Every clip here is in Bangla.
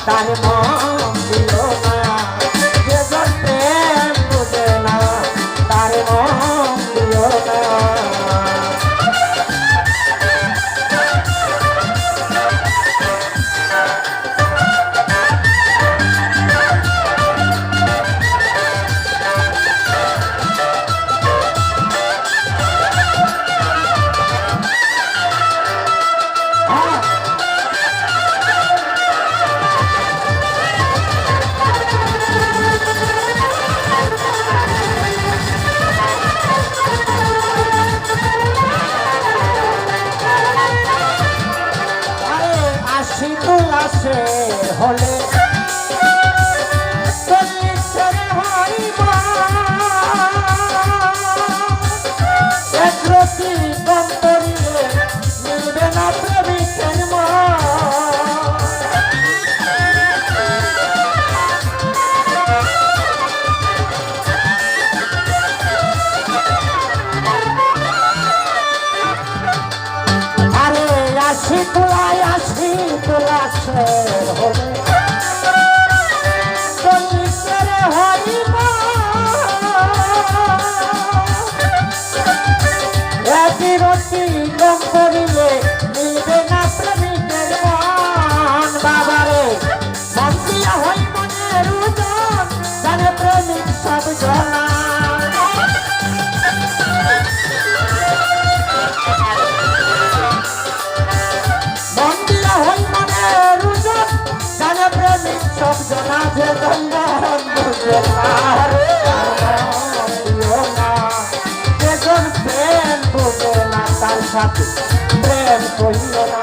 তার মন দিল না, যে জন প্রেম বুঝে না তার মন দিল না। আসে হলে চল্লিশের হইব একরতি কম করিলে মিলবে না প্রেমিকের আরে আসি তুলাশের হলে চল্লিশের হইব একই রতি কম করিলে মিলবে না প্রেমিকের মন। বাবারে মন দিয়া হই মনের ওজন জানে প্রেমিক সব জনা। সব জানা যে যেজন প্রেম বুঝে না তার সাথে প্রেম করিল না।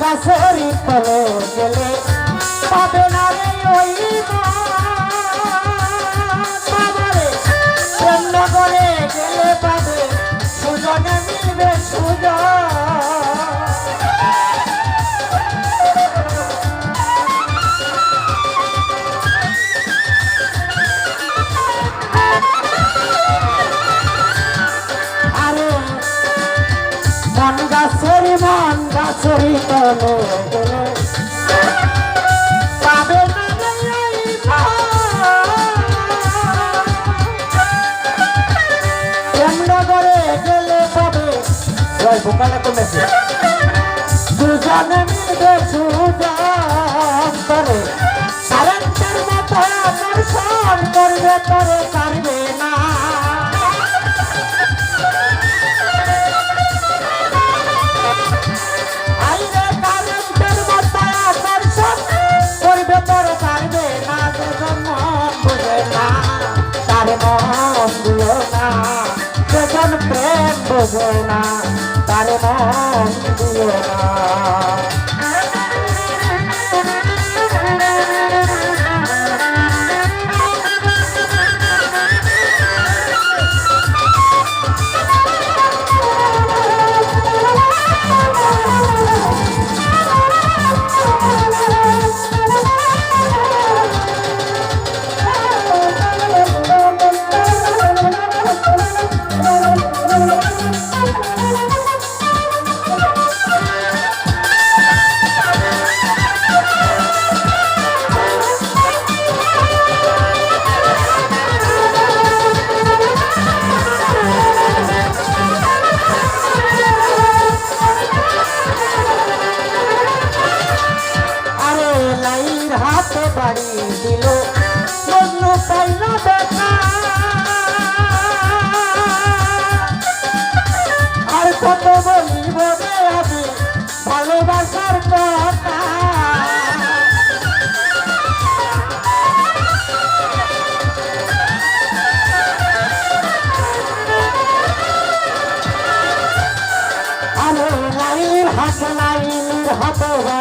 গাছেরই তলে গেলে পাবে না রে ওই বাবারে, প্রেমনগরে গেলে পাবে সুজনে মিলবে সুজন। আরে মন গাছেরই তলে গেলে পাবে না প্রেমনগরে গেলে পাবে বোকালে কমেছে সুজনে মিলবে সুজন করে কারেন্টের মতো আকর্ষণ করবে তরে পারবে না। যেজন প্রেম বোঝে না তার মন দিও না। বাড়ি দিল মজনু পাইল দেখা, আর কত বলিব রে আমি ভালোবাসার কথা।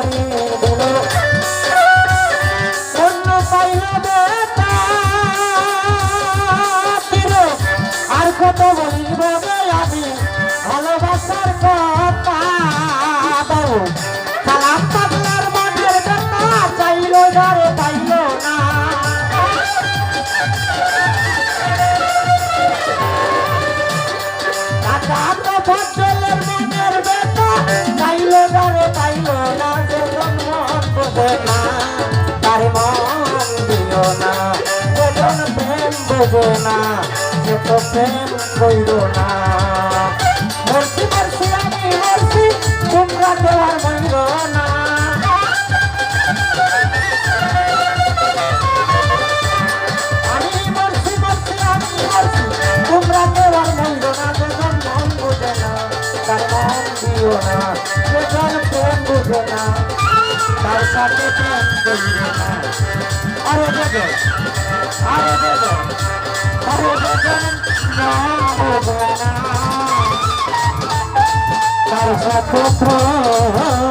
দিল অন্য পাইল বেটা দিল আর কত বলিব রে আমি ভালোবাসার কথা দাও সালাম পাগলার মনের বেটা চাইল ঘরে পাইল না ফজলের মনের বেটা চাইল ঘরে পাইল না যে মন বোঝে না তার মন দিও না যেজন প্রেম বোঝে না সে তো প্রেম কইল না মরছি মরছি আমি মরছি তোমরা তো আর মইল না আমি মরছি মরছি আমি মরছি তোমরা তো আর মইল না যেজন মন বোঝে না তার মন দিও না যেজন প্রেম বোঝে না তার সাথে প্রেম করিবে না আরে দেবে আরে দেবে আরে যেজন মন বোঝে না তার সাথে প্রেম